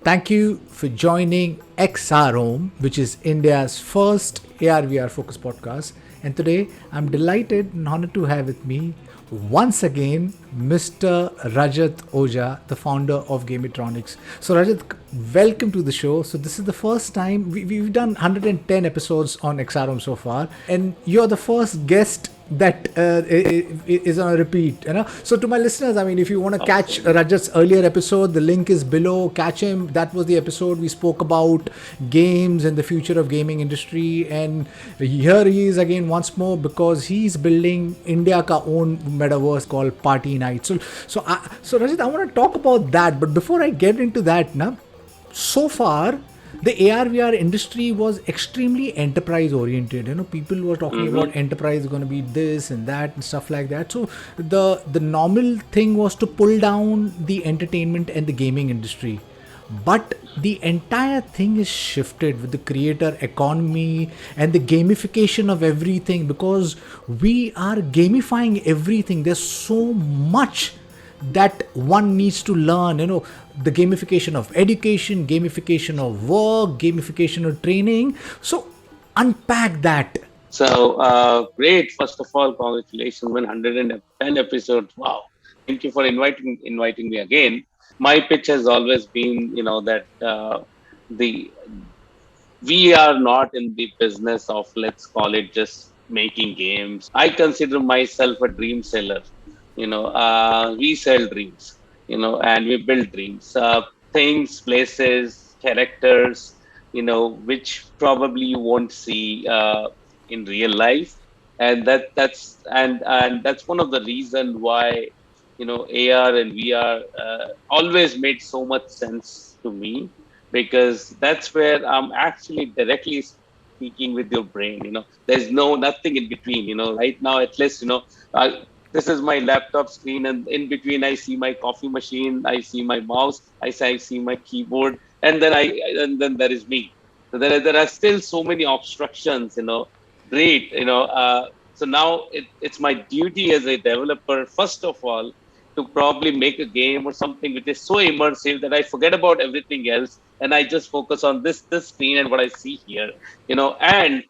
Thank you for joining XROM, which is India's first AR/VR focused podcast. And today I'm delighted and honored to have with me once again Mr. Rajat Ojha, the founder of Gamitronics. So, Rajat, welcome to the show. So, this is the first time we've done 110 episodes on XROM so far, and you're the first guest that is on a repeat, so to my listeners, I mean, if you want to catch Rajat's earlier episode, the link is below. Catch him. That was the episode we spoke about games and the future of gaming industry, and here he is again once more because he's building India ka own metaverse called Party Night. So Rajat, I want to talk about that, but before I get into that, so far the AR/VR industry was extremely enterprise oriented. People were talking about enterprise is going to be this and that and stuff like that. So the normal thing was to pull down the entertainment and the gaming industry. But the entire thing is shifted with the creator economy and the gamification of everything, because we are gamifying everything. There's so much that one needs to learn, the gamification of education, gamification of work, gamification of training. So unpack that. So great. First of all, congratulations on 110 episodes. Wow. Thank you for inviting me again. My pitch has always been, that the we are not in the business of, let's call it, just making games. I consider myself a dream seller. We sell dreams, and we build dreams, things, places, characters, which probably you won't see in real life. And that's one of the reason why, AR and VR always made so much sense to me, because that's where I'm actually directly speaking with your brain. There's nothing in between. Right now, at least, this is my laptop screen, and in between I see my coffee machine, I see my mouse, I see my keyboard, and then there is me. So there are still so many obstructions. Great. So now it's my duty as a developer, first of all, to probably make a game or something which is so immersive that I forget about everything else and I just focus on this screen and what I see here. And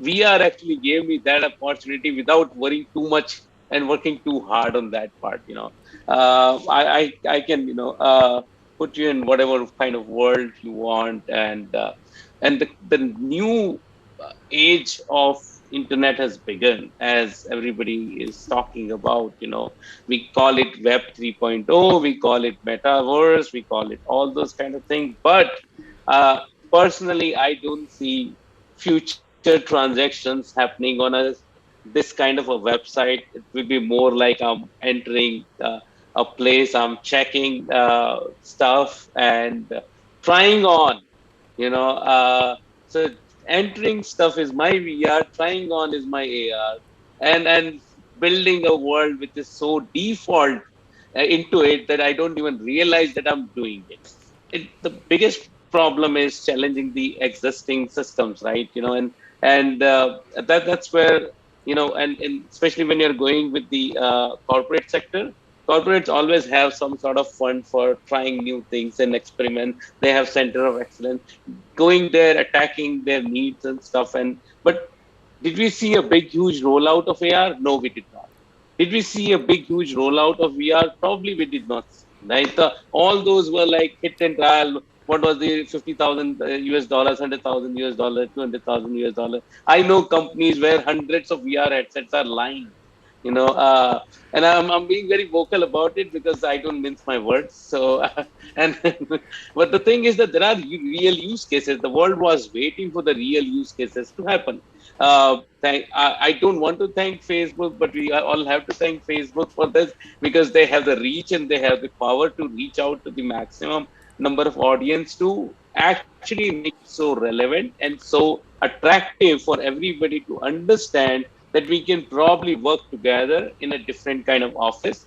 VR actually gave me that opportunity without worrying too much and working too hard on that part. I can put you in whatever kind of world you want, and the new age of internet has begun, as everybody is talking about. We call it Web 3.0, we call it Metaverse, we call it all those kind of things. But personally, I don't see future transactions happening on this kind of a website. It will be more like I'm entering a place, I'm checking stuff and trying on, so entering stuff is my VR, trying on is my AR, and building a world which is so default into it that I don't even realize that I'm doing it. The biggest problem is challenging the existing systems, right? That's where, and especially when you're going with the corporate sector. Corporates always have some sort of fund for trying new things and experiment. They have center of excellence, going there, attacking their needs and stuff. But did we see a big, huge rollout of AR? No, we did not. Did we see a big, huge rollout of VR? Probably we did not. Right? All those were like hit and trial. What was the 50,000 US dollars, 100,000 US dollars, 200,000 US dollars? I know companies where hundreds of VR headsets are lying. And I'm being very vocal about it because I don't mince my words. So, and but the thing is that there are real use cases. The world was waiting for the real use cases to happen. I don't want to thank Facebook, but we all have to thank Facebook for this, because they have the reach and they have the power to reach out to the maximum number of audience to actually make it so relevant and so attractive for everybody to understand that we can probably work together in a different kind of office.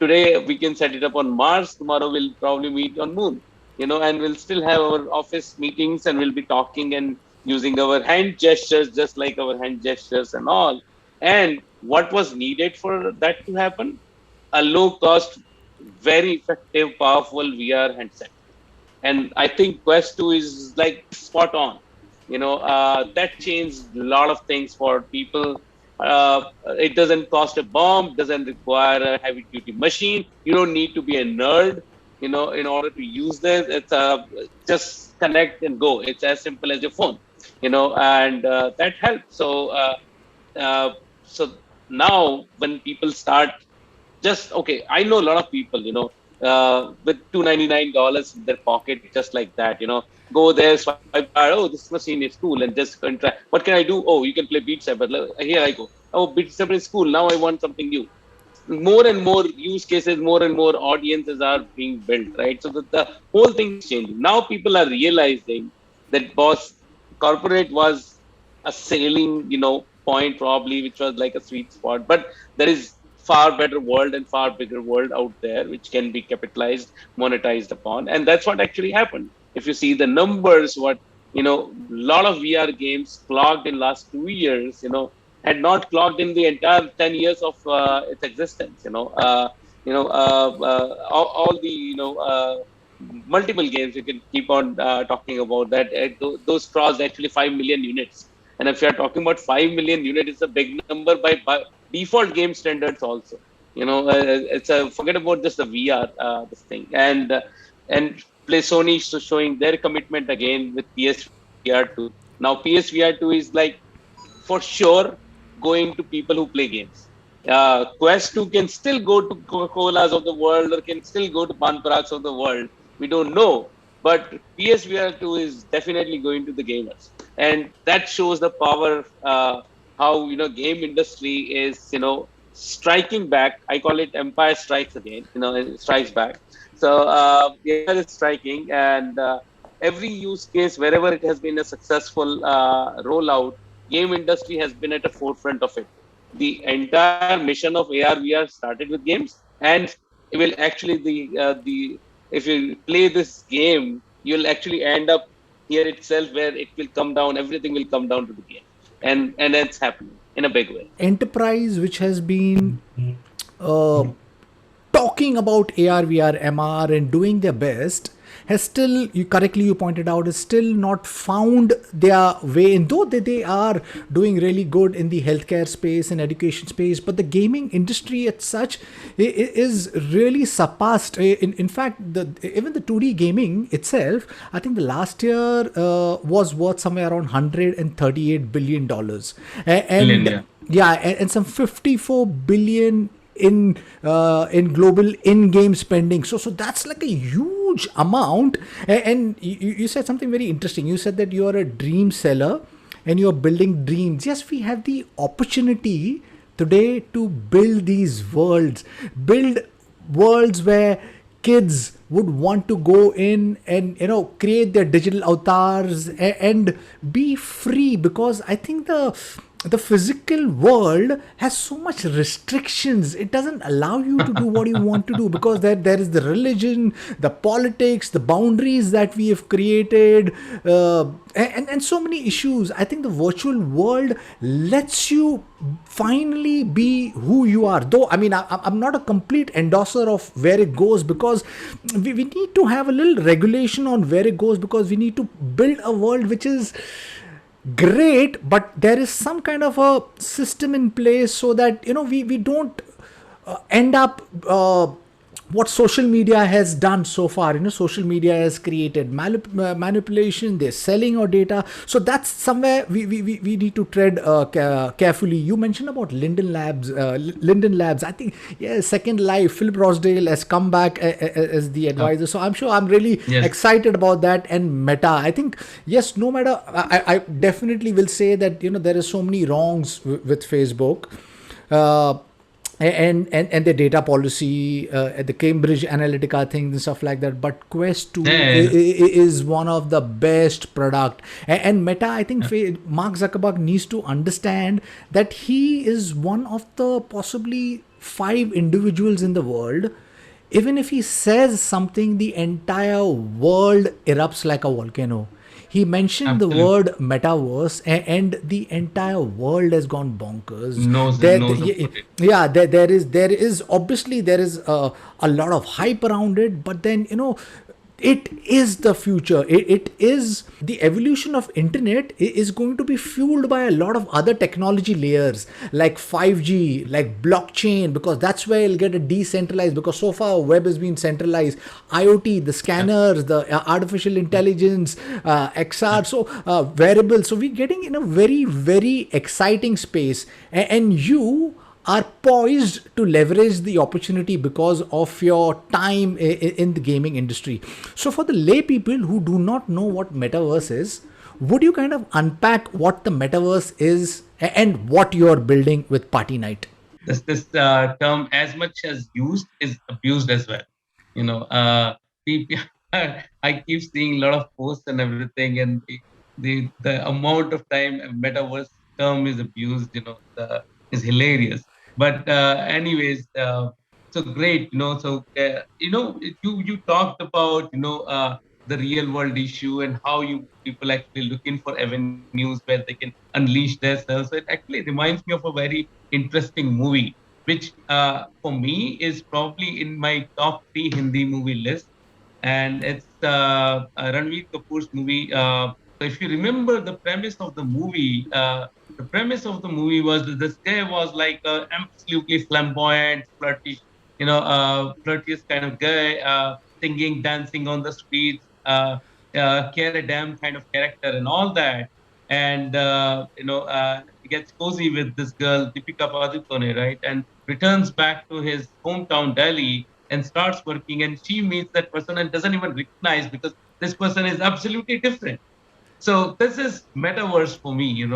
Today we can set it up on Mars. Tomorrow we'll probably meet on Moon. And we'll still have our office meetings and we'll be talking and using our hand gestures, just like our hand gestures and all. And what was needed for that to happen? A low cost, very effective, powerful VR handset. And I think Quest 2 is like spot on. That changed a lot of things for people. It doesn't cost a bomb, doesn't require a heavy duty machine. You don't need to be a nerd, in order to use this. It's just connect and go. It's as simple as your phone, and that helps. Uh, so now when people start, just okay, I know a lot of people, with $299 in their pocket, just like that, go there, swipe the card. Oh, this machine is cool, and just contract. What can I do? Oh, you can play Beat Saber. Here I go. Oh, Beat Saber is cool. Now I want something new. More and more use cases, more and more audiences are being built, right? So the whole thing is changing. Now people are realizing that boss corporate was a sailing, point probably, which was like a sweet spot. But there is far better world and far bigger world out there which can be capitalized, monetized upon. And that's what actually happened. If you see the numbers, what a lot of VR games clocked in last 2 years, had not clocked in the entire 10 years of its existence. All the multiple games you can keep on talking about that. Those crossed actually 5 million units. And if you are talking about 5 million units, it's a big number by default game standards also. It's a forget about just the VR this thing. And play Sony showing their commitment again with PSVR 2. Now PSVR 2 is like for sure going to people who play games. Quest 2 can still go to Coca-Colas of the world or can still go to Panparaks of the world. We don't know. But PSVR 2 is definitely going to the gamers. And that shows the power, how, game industry is, striking back. I call it Empire Strikes again, it strikes back. So, Empire is striking, and every use case, wherever it has been a successful rollout, game industry has been at the forefront of it. The entire mission of AR VR started with games, and it will actually the if you play this game, you'll actually end up here itself where it will come down. Everything will come down to the game, and that's happening in a big way. Enterprise, which has been uh, talking about AR, VR, MR and doing their best, has still, you pointed out, is still not found their way in, though they are doing really good in the healthcare space and education space. But the gaming industry as such is really surpassed. In fact, even the 2D gaming itself, I think the last year was worth somewhere around $138 billion. Billion, yeah. Yeah, and some 54 billion in global in-game spending. So that's like a huge amount. And you said something very interesting. You said that you are a dream seller and you're building dreams. Yes, we have the opportunity today to build these build worlds where kids would want to go in and create their digital avatars and be free, because I think the physical world has so much restrictions. It doesn't allow you to do what you want to do, because there is the religion, the politics, the boundaries that we have created, and so many issues. I think the virtual world lets you finally be who you are. Though, I mean, I'm not a complete endorser of where it goes, because we need to have a little regulation on where it goes, because we need to build a world which is great, but there is some kind of a system in place so that we don't end up what social media has done so far. Social media has created manipulation. They're selling our data. So that's somewhere we need to tread carefully. You mentioned about Linden Labs. I think, yeah, Second Life, Philip Rosdale has come back as the advisor. So I'm really excited about that. And Meta, I think, yes, no matter, I definitely will say that, there is so many wrongs with Facebook. And the data policy, the Cambridge Analytica things and stuff like that. But Quest 2 is one of the best product. And Meta, I think Mark Zuckerberg needs to understand that he is one of the possibly 5 individuals in the world. Even if he says something, the entire world erupts like a volcano. He mentioned the word metaverse, and the entire world has gone bonkers. There is obviously a lot of hype around it, but then it is the future. It is the evolution of internet is going to be fueled by a lot of other technology layers like 5G, like blockchain, because that's where it'll get a decentralized, because so far web has been centralized. IoT, the Yeah. scanners, the artificial intelligence, XR, so wearables. So we're getting in a very, very exciting space. And you are poised to leverage the opportunity because of your time in the gaming industry. So, for the lay people who do not know what metaverse is, would you kind of unpack what the metaverse is and what you're building with Party Night? This term, as much as used, is abused as well. People, I keep seeing a lot of posts and everything, and the amount of time a metaverse term is abused, is hilarious. But anyways, so great, you talked about the real world issue and how you people actually looking for avenues where they can unleash themselves. So it actually reminds me of a very interesting movie, which for me is probably in my top three Hindi movie list, and it's Ranveer Kapoor's movie. So if you remember the premise of the premise of the movie was that this guy was like absolutely flamboyant, flirtious kind of guy, singing, dancing on the streets, care a damn kind of character and all that. And he gets cozy with this girl, Deepika Padukone, right? And returns back to his hometown, Delhi, and starts working. And she meets that person and doesn't even recognize because this person is absolutely different. So this is metaverse for me.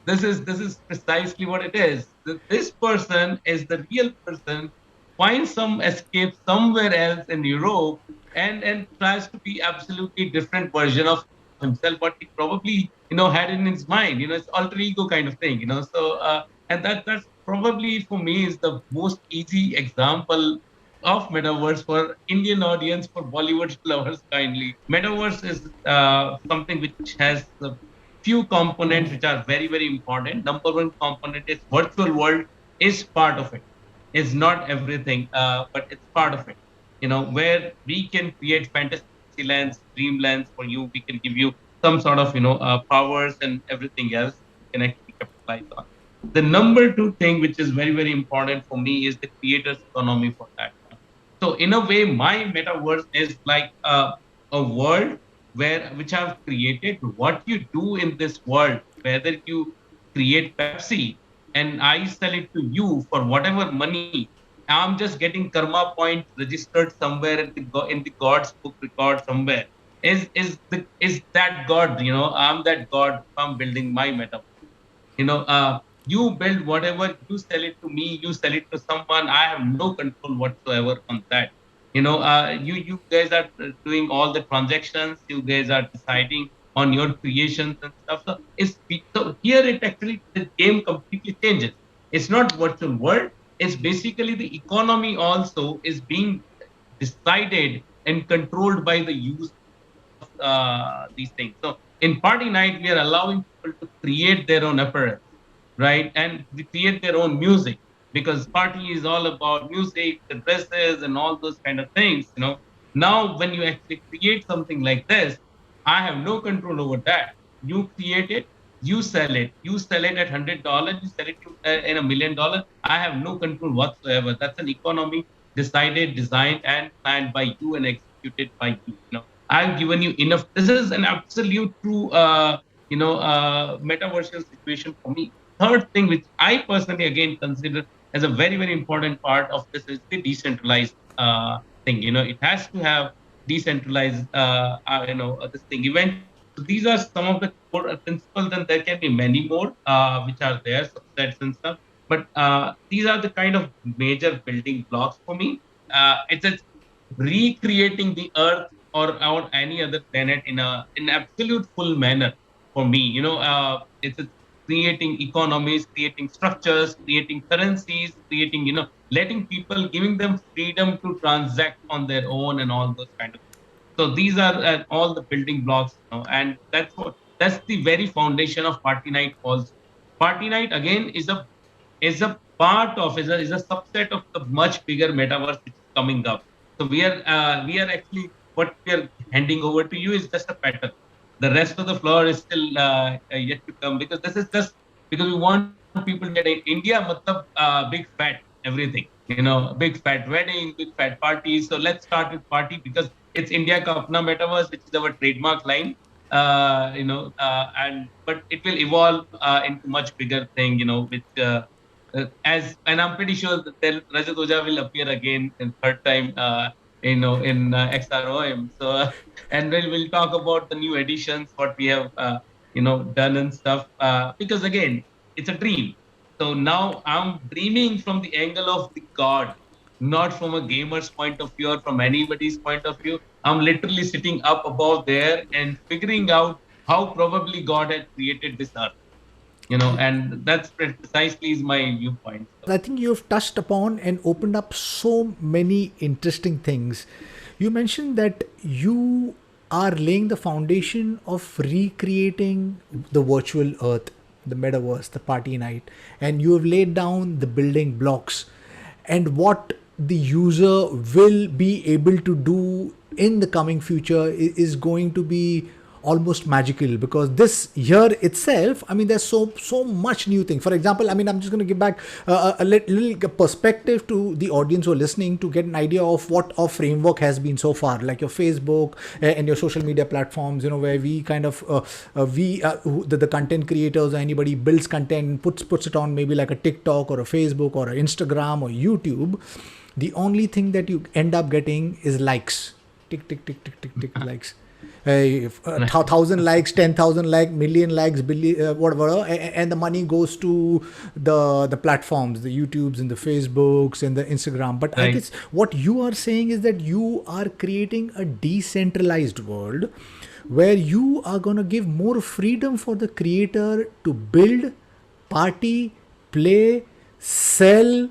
This is precisely what it is. This person is the real person, finds some escape somewhere else in Europe, and tries to be absolutely different version of himself, what he probably had in his mind. It's alter ego kind of thing. And that's probably for me is the most easy example of metaverse for Indian audience, for Bollywood lovers kindly. Metaverse is something which has a few components which are very, very important. Number one component is virtual world is part of it. Is not everything, but it's part of it. Where we can create fantasy lands, dream lands for you. We can give you some sort of powers and everything else you can actually capitalize on. The number two thing which is very, very important for me is the creators economy for that. So in a way, my metaverse is like a world where which I've created. What you do in this world, whether you create Pepsi and I sell it to you for whatever money, I'm just getting karma points registered somewhere in the God's book record somewhere. Is that God? I'm that God. I'm building my metaverse. You build whatever, you sell it to me, you sell it to someone. I have no control whatsoever on that. You guys are doing all the transactions, you guys are deciding on your creations and stuff. So here it actually the game completely changes. It's not virtual world, it's basically the economy also is being decided and controlled by the users of these things. So in Party Night, we are allowing people to create their own apparel, right? And they create their own music, because party is all about music, the dresses, and all those kind of things. Now, when you actually create something like this, I have no control over that. You create it, you sell it. You sell it at $100, you sell it in $1 million. I have no control whatsoever. That's an economy decided, designed, and planned by you and executed by you. I've given you enough. This is an absolute true, metaversial situation for me. Third thing, which I personally again consider as a very, very important part of this, is the decentralized thing. It has to have decentralized, this thing eventually. So these are some of the core principles, and there can be many more which are there, subsets and stuff. But these are the kind of major building blocks for me. It's recreating the Earth or any other planet in absolute full manner for me. It's creating economies, creating structures, creating currencies, creating, letting people, giving them freedom to transact on their own and all those kind of things. So these are all the building blocks, and that's the very foundation of Party Night also. Party Night again is a part of is a subset of the much bigger metaverse which is coming up. So we are actually what we are handing over to you is just a pattern. The rest of the floor is still yet to come, because this is just because we want people to get India, matlab, big fat everything. Big fat wedding, big fat parties. So let's start with party because it's India ka apna metaverse, which is our trademark line. And but it will evolve into much bigger thing. Which and I'm pretty sure that then Rajat Ojha will appear again in third time. In XROM. So and we'll talk about the new editions, what we have done and stuff. Because again, it's a dream. So now I'm dreaming from the angle of the god, not from a gamer's point of view or from anybody's point of view. I'm literally sitting up above there and figuring out how probably God had created this earth. And that's precisely is my viewpoint. So I think you've touched upon and opened up so many interesting things. You mentioned that you are laying the foundation of recreating the virtual earth, the metaverse, the party night, and you have laid down the building blocks and what the user will be able to do in the coming future is going to be almost magical, because this year itself, I mean, there's so much new thing. For example, I mean, I'm just going to give back a little perspective to the audience who are listening to get an idea of what our framework has been so far, like your Facebook and your social media platforms, where we kind of the content creators or anybody builds content, puts it on maybe like a TikTok or a Facebook or an Instagram or YouTube. The only thing that you end up getting is likes, tick tick tick tick tick tick likes. 1,000 likes, 10,000 likes, million likes, billion, whatever, and the money goes to the platforms, the YouTubes and the Facebooks and the Instagram. But I right. guess what you are saying is that you are creating a decentralized world where you are going to give more freedom for the creator to build, party, play, sell,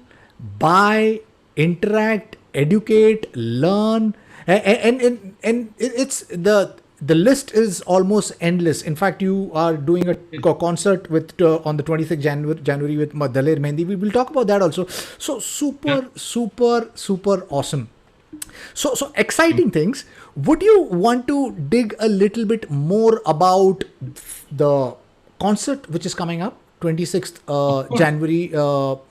buy, interact, educate, learn, and it's the list is almost endless. In fact, you are doing a concert with on the 26th January with Daler Mehndi. We will talk about that also. So super awesome. So exciting things. Would you want to dig a little bit more about the concert which is coming up 26th January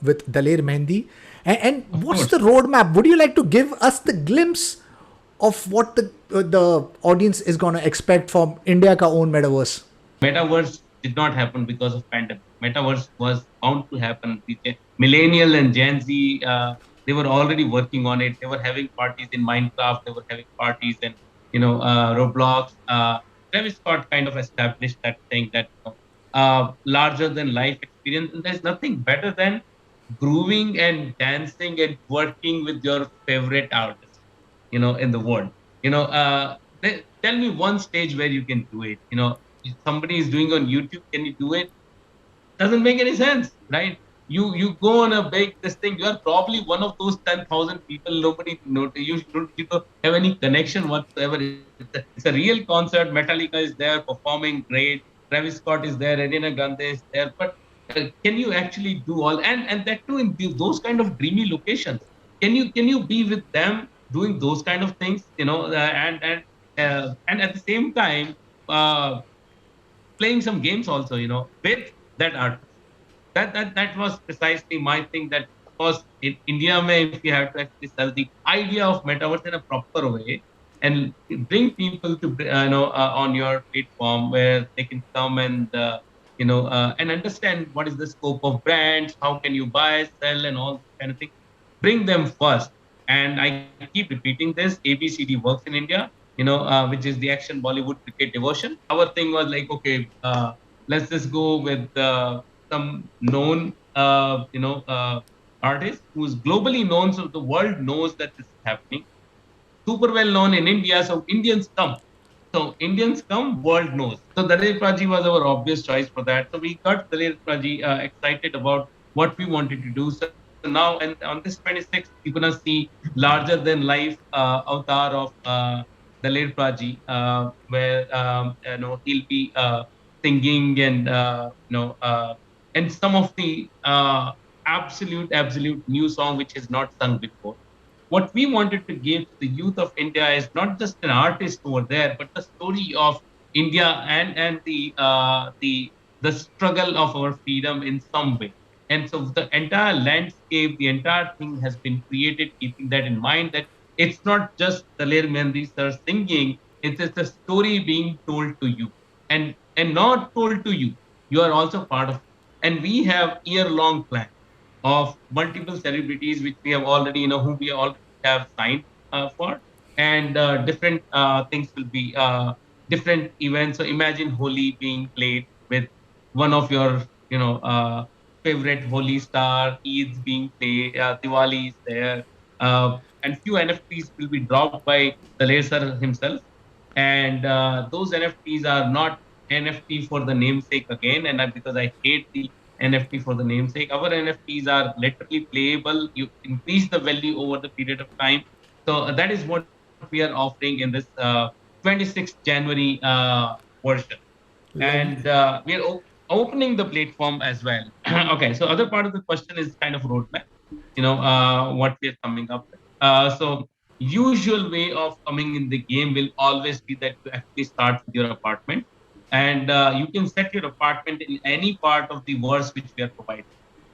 with Daler Mehndi? And Of what's course. the roadmap? Would you like to give us the glimpse of what the audience is going to expect from India ka own metaverse? Metaverse did not happen because of pandemic. Metaverse was bound to happen. The millennial and Gen Z, they were already working on it. They were having parties in Minecraft. They were having parties in Roblox. Travis Scott kind of established that thing, that larger than life experience. And there's nothing better than grooving and dancing and working with your favorite artist, in the world. Tell me one stage where you can do it. If somebody is doing on YouTube, can you do it? Doesn't make any sense, right? You go on a big this thing. You are probably one of those 10,000 people. Nobody notice. You don't have any connection whatsoever. It's a real concert. Metallica is there performing great. Travis Scott is there. Ariana Grande is there. But can you actually do all, and that too in those kind of dreamy locations? Can you be with them doing those kind of things? And at the same time, uh, playing some games also, with that artist. That was precisely my thing. That was in India, if you have to actually sell the idea of metaverse in a proper way and bring people to on your platform where they can come and understand what is the scope of brands, how can you buy, sell, and all kind of thing. Bring them first. And I keep repeating this: ABCD works in India, which is the action Bollywood cricket devotion. Our thing was like, okay, let's just go with some known, artist who's globally known, so the world knows that this is happening. Super well known in India, so Indians come. So Indians come, world knows. So Daler Praji was our obvious choice for that. So we got Daler Praji excited about what we wanted to do. So now, and on this 26th, you're gonna see larger than life avatar of Daler Praji, where he'll be singing and some of the absolute new song which is not sung before. what we wanted to give to the youth of India is not just an artist over there, but the story of India and the struggle of our freedom in some way. And so the entire landscape, the entire thing has been created keeping that in mind, that it's not just Daler Mehndi sir singing, it's a story being told to you. And not told to you. You are also part of it. And we have year-long plan of multiple celebrities which we have already, who we already have signed for, and different things will be different events. So imagine Holi being played with one of your, favorite Holi star, Eid's being played, Diwali is there, and few NFTs will be dropped by the laser himself. And those NFTs are not NFT for the namesake again, and because I hate the NFT for the namesake. Our NFTs are literally playable. You increase the value over the period of time. So that is what we are offering in this 26th January version. And Lovely. we are opening the platform as well. Okay, so other part of the question is kind of roadmap. What we are coming up with. So usual way of coming in the game will always be that you actually start with your apartment, and you can set your apartment in any part of the verse which we are providing.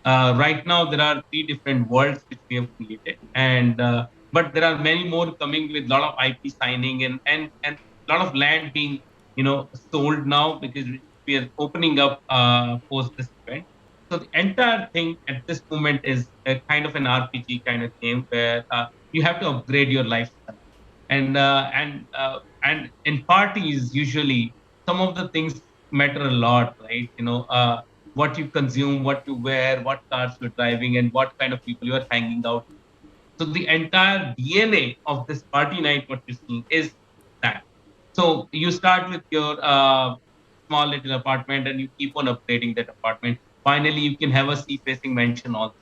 Right now, there are three different worlds which we have created, and but there are many more coming with a lot of IP signing and a lot of land being sold now, because we are opening up post this event. So the entire thing at this moment is a kind of an RPG kind of game where you have to upgrade your lifestyle, and in parties usually some of the things matter a lot, right? What you consume, what you wear, what cars you're driving, and what kind of people you are hanging out. So the entire DNA of this party night, what you're seeing, is that. So you start with your small little apartment, and you keep on upgrading that apartment. Finally, you can have a sea-facing mansion also.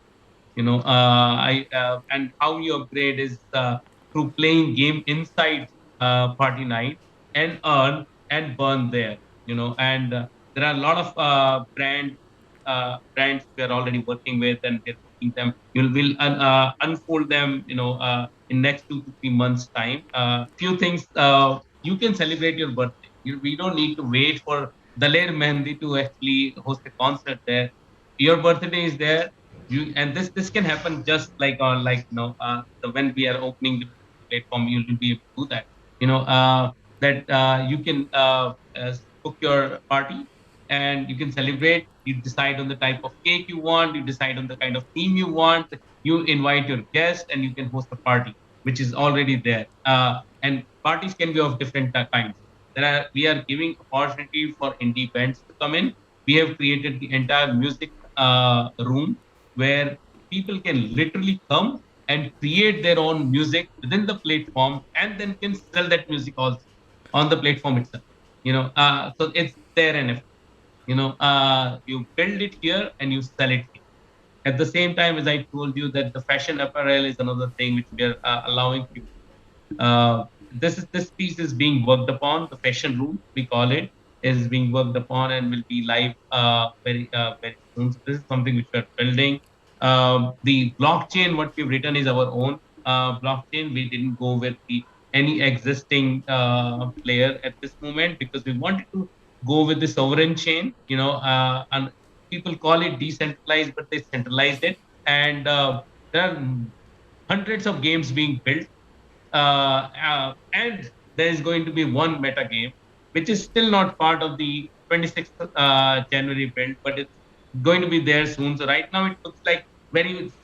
I and how you upgrade is through playing game inside party night and earn and burn there. And there are a lot of brands we are already working with, and we're booking them. You'll will unfold them, in next 2 to 3 months time. Few things you can celebrate your birthday. We don't need to wait for Daler Mehndi to actually host a concert there. Your birthday is there. And this can happen just like on, when we are opening the platform, you will be able to do that. That you can book your party, and you can celebrate. You decide on the type of cake you want. You decide on the kind of theme you want. You invite your guests, and you can host a party, which is already there. And parties can be of different kinds. We are giving opportunity for indie bands to come in. We have created the entire music room where people can literally come and create their own music within the platform, and then can sell that music also on the platform itself. So it's their NFT. You build it here and you sell it here. At the same time, as I told you, that the fashion apparel is another thing which we are allowing people. This piece is being worked upon. The fashion room, we call it, is being worked upon and will be live very soon. So this is something which we are building. The blockchain, what we've written, is our own blockchain. We didn't go with any existing player at this moment, because we wanted to go with the sovereign chain. And people call it decentralized, but they centralized it. And there are hundreds of games being built, and there is going to be one meta game, which is still not part of the 26th January build, but it's going to be there soon. So right now it looks like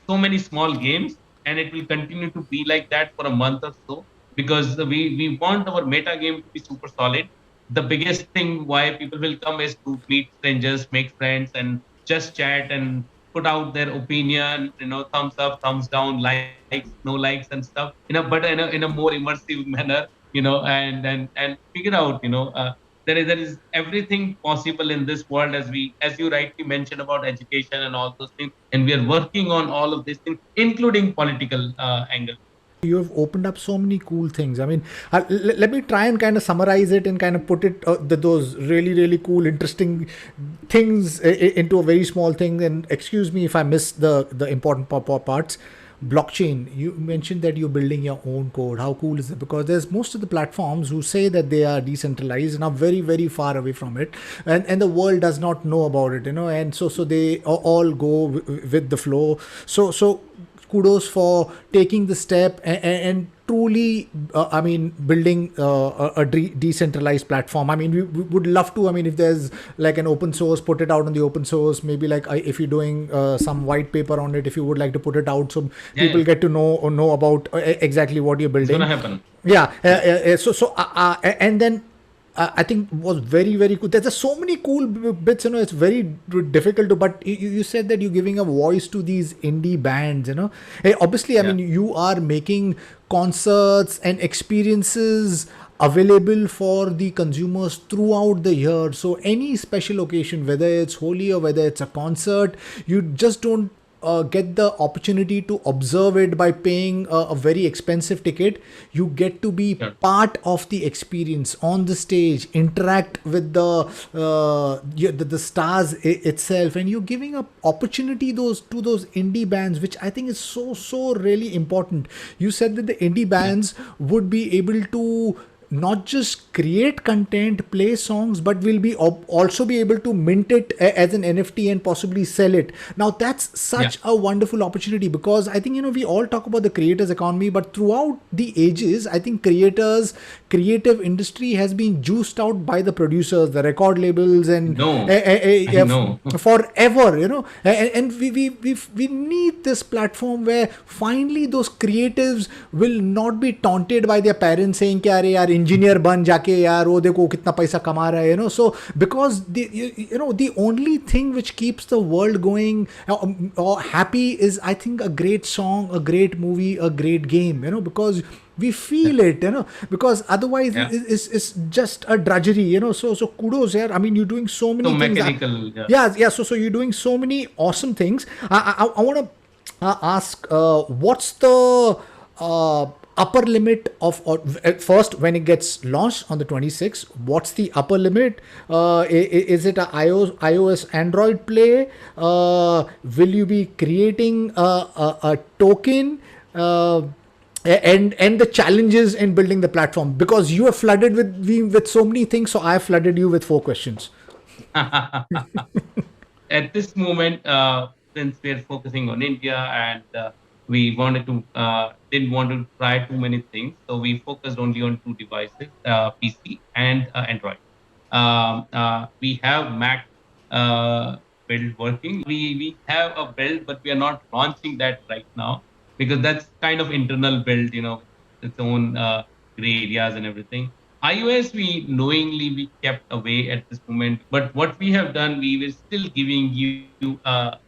so many small games, and it will continue to be like that for a month or so, because we want our meta game to be super solid. The biggest thing why people will come is to meet strangers, make friends, and just chat and put out their opinion, thumbs up, thumbs down, likes, no likes, and stuff, but in a more immersive manner, and figure out, there is everything possible in this world, as you rightly mentioned about education and all those things, and we are working on all of these things, including political angle. You have opened up so many cool things. I mean, let me try and kind of summarize it and kind of put it those really really cool, interesting things into a very small thing. And excuse me if I miss the important parts. blockchain, you mentioned that you're building your own code. How cool is it? Because there's most of the platforms who say that they are decentralized and are very, very far away from it, and the world does not know about it, and so they all go with the flow. So kudos for taking the step and truly, I mean, building a decentralized platform. I mean, we would love to. I mean, if there's like an open source, put it out on the open source. Maybe like if you're doing some white paper on it, if you would like to put it out, so Yeah, people yeah, get to know or know about exactly what you're it's gonna building. happen. Yeah. Yeah. And then I think was very, very cool. There's just so many cool bits. It's very difficult to. But you said that you're giving a voice to these indie bands. Hey, obviously, I Yeah. mean, you are making concerts and experiences available for the consumers throughout the year. So any special occasion, whether it's Holi or whether it's a concert, you just don't get the opportunity to observe it by paying a very expensive ticket. You get to be Sure. part of the experience on the stage, interact with the stars itself, and you're giving up opportunity those to those indie bands, which I think is so really important. You said that the indie Yeah. bands would be able to not just create content, play songs, but will be also be able to mint it as an NFT and possibly sell it. Now that's Yeah. such a wonderful opportunity, because I think we all talk about the creators economy, but throughout the ages, I think creative industry has been juiced out by the producers, the record labels, and No, I know. forever, and we need this platform where finally those creatives will not be taunted by their parents saying कि अरे यार engineer बन जाके यार वो देखो कितना पैसा कमा रहा है, so because the only thing which keeps the world going or happy is, I think, a great song, a great movie, a great game, because we feel Yeah. it, because otherwise Yeah. it's just a drudgery, so kudos here. I mean, you're doing so So many things. mechanical. Yeah. Yeah, so you're doing so many awesome things. I want to ask, what's the upper limit of, or at first, when it gets launched on the 26th, what's the upper limit? Is it a iOS Android play? Will you be creating a token? And the challenges in building the platform, because you are flooded with so many things, so I flooded you with 4 questions. At this moment, since we're focusing on India and we didn't want to try too many things, so we focused only on two devices, PC and Android. We have Mac build working. We have a build, but we are not launching that right now because that's kind of internal build, with its own gray areas and everything. iOS, we knowingly we kept away at this moment. But what we have done, we were still giving you a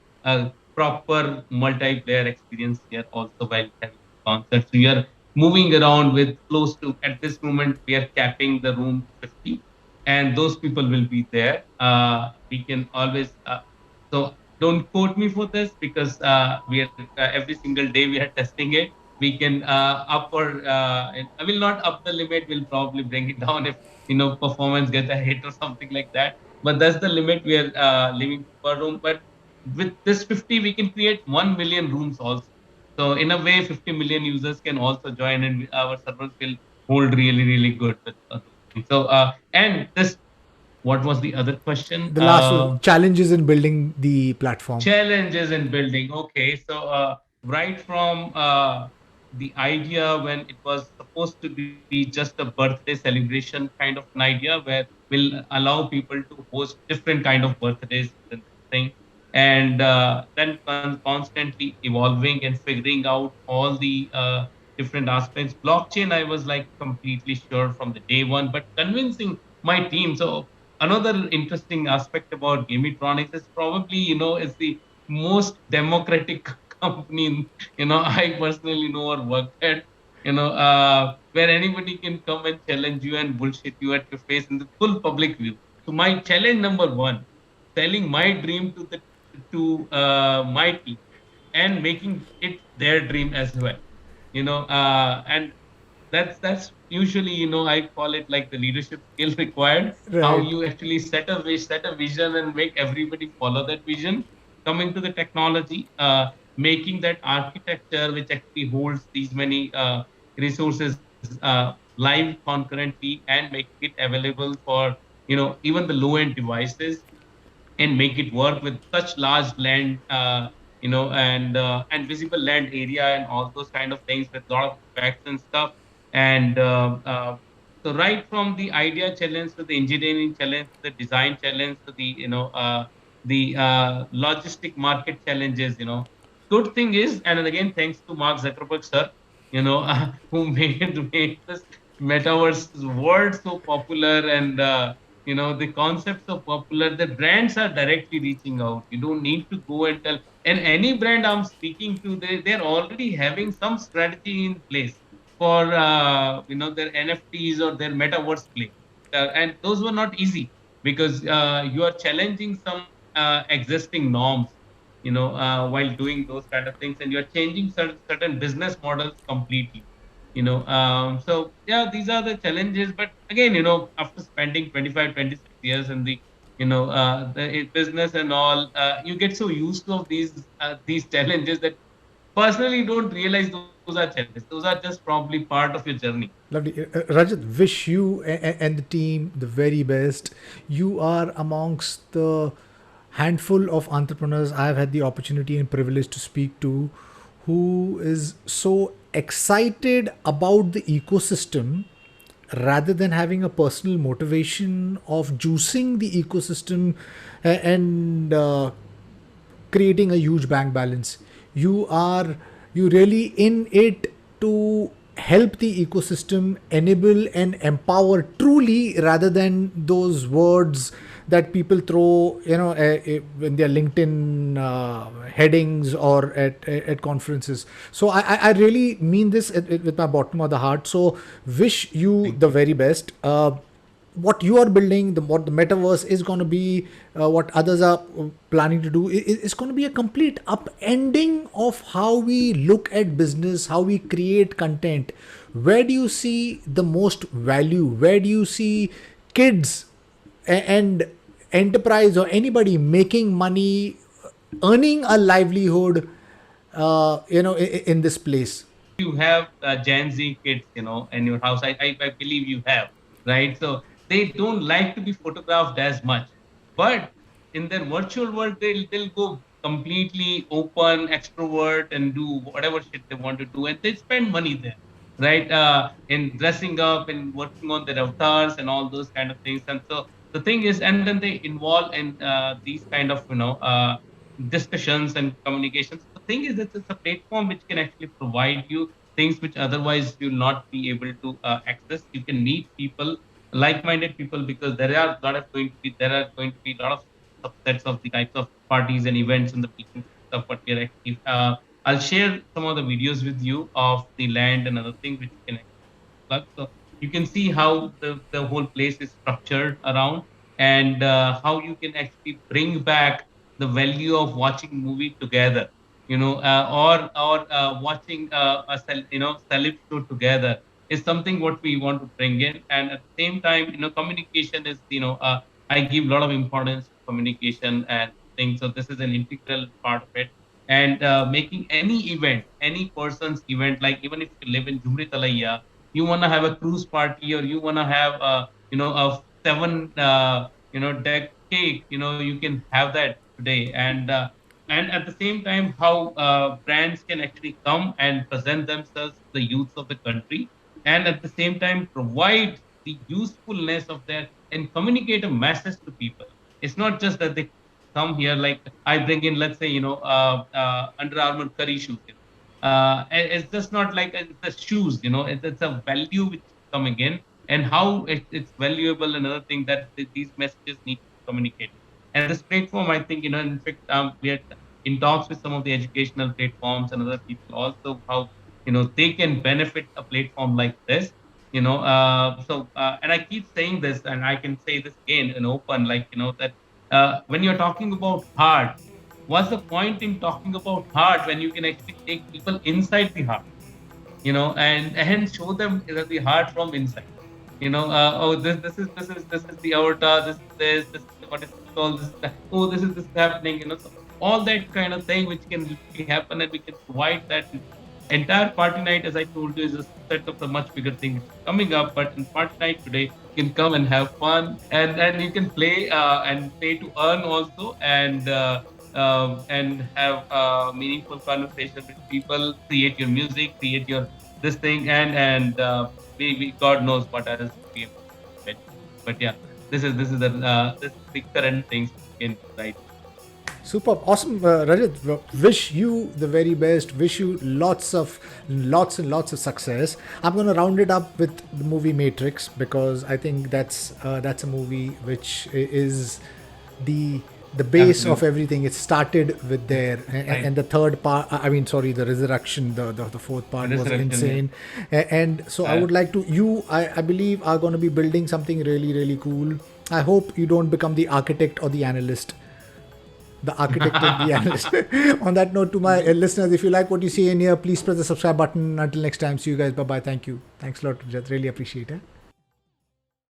proper multiplayer experience here also while having concerts. So we are moving around with close to, at this moment, we are capping the room 50, and those people will be there. We can always, so don't quote me for this because we are every single day we are testing it. We can up or I will not up the limit. We'll probably bring it down if performance gets a hit or something like that. But that's the limit we are leaving per room. But with this 50, we can create 1 million rooms also. So in a way, 50 million users can also join, and our servers will hold really, really good with those things. So and this, what was the other question? The last challenges in building the platform. Challenges in building. Okay, so right from the idea when it was supposed to be just a birthday celebration kind of an idea where we'll allow people to host different kind of birthdays within this thing, and then constantly evolving and figuring out all the different aspects. Blockchain, I was like completely sure from the day one, but convincing my team. So another interesting aspect about Gamitronics is probably, is the most democratic company, I personally know or worked at, where anybody can come and challenge you and bullshit you at your face in the full public view. So my challenge number one, selling my dream to my team and making it their dream as well. And that's usually, I call it like the leadership skill required, how Right. you actually set a vision and make everybody follow that vision. Coming to the technology, making that architecture which actually holds these many resources live concurrently and making it available for even the low end devices, and make it work with such large land, and visible land area and all those kind of things with a lot of effects and stuff. And so right from the idea challenge to the engineering challenge to the design challenge to the logistic market challenges. Good thing is, and then again thanks to Mark Zuckerberg sir, who made this metaverse word so popular, and the concepts are popular, the brands are directly reaching out. You don't need to go and tell. And any brand I'm speaking to, they're already having some strategy in place for their NFTs or their metaverse play. And those were not easy, because you are challenging some existing norms, while doing those kind of things, and you're changing certain business models completely. So yeah, these are the challenges. But again, after spending 25, 26 years in the business and all, you get so used to of these challenges that personally don't realize those are challenges. Those are just probably part of your journey. Lovely. Rajat, wish you and the team the very best. You are amongst the handful of entrepreneurs I've had the opportunity and privilege to speak to who is so excited about the ecosystem rather than having a personal motivation of juicing the ecosystem and creating a huge bank balance. You really in it to help the ecosystem enable and empower truly, rather than those words that people throw, in their LinkedIn headings or at conferences. So I really mean this with my bottom of the heart. So wish you Thank the you. very best. What you are building, what the metaverse is going to be, what others are planning to do, is going to be a complete upending of how we look at business, how we create content. Where do you see the most value? Where do you see kids and enterprise or anybody making money, earning a livelihood, in this place? You have Gen Z kids, in your house. I believe you have, right? So they don't like to be photographed as much, but in their virtual world, they'll go completely open, extrovert, and do whatever shit they want to do, and they spend money there, right? In dressing up and working on their avatars and all those kind of things. And so the thing is, and then they involve in these kind of discussions and communications. The thing is that it's a platform which can actually provide you things which otherwise you'll not be able to access. You can meet people, like-minded people, because there are going to be a lot of subsets of the types of parties and events and the meetings and stuff. What we are actually, I'll share some of the videos with you of the land and other things which you can plug. So you can see how the whole place is structured around, and how you can actually bring back the value of watching movie together, or watching celeb show together is something what we want to bring in. And at the same time, communication is, I give a lot of importance to communication and things. So this is an integral part of it. And making any event, any person's event, like even if you live in Jumri Talaya, you want to have a cruise party, or you want to have a seven deck cake, you can have that today. And at the same time, how brands can actually come and present themselves to the youths of the country, and at the same time provide the usefulness of their and communicate a message to people. It's not just that they come here, like I bring in, let's say, Under Armour curry shoes. It's just not like it's the shoes. It's a value which is coming in, and how it's valuable. Another thing that these messages need to be communicated. And this platform, I think, in fact, we are in talks with some of the educational platforms and other people also, how they can benefit a platform like this. And I keep saying this, and I can say this again in open, like, that when you're talking about heart, what's the point in talking about heart when you can actually take people inside the heart, and show them the heart from inside. Oh, this is the avatar. This is what is this called. This is that. Oh, this is happening. So all that kind of thing which can literally happen, and we can provide that. Entire party night, as I told you, is a set of the much bigger thing which is coming up. But in party night today, you can come and have fun, and you can play and pay to earn also, and have meaningful conversation with people, create your music, create your this thing, and we God knows what else we have eventually. But yeah, this is the current things we can do right. Super awesome, Rajat. Wish you the very best. Wish you lots and lots of success. I'm going to round it up with the movie Matrix because I think that's a movie which is the base of Absolutely. everything. It started with there, Right. and the third part. I mean, sorry, the resurrection, the fourth part was Resurrection, yeah. insane. And so I would like to I believe are going to be building something really cool. I hope you don't become the architect or the analyst, the architect and the analyst. On that note, to my listeners, if you like what you see in here, please press the subscribe button. Until next time, see you guys. Bye bye. Thank you. Thanks a lot, Rajat. Really appreciate it.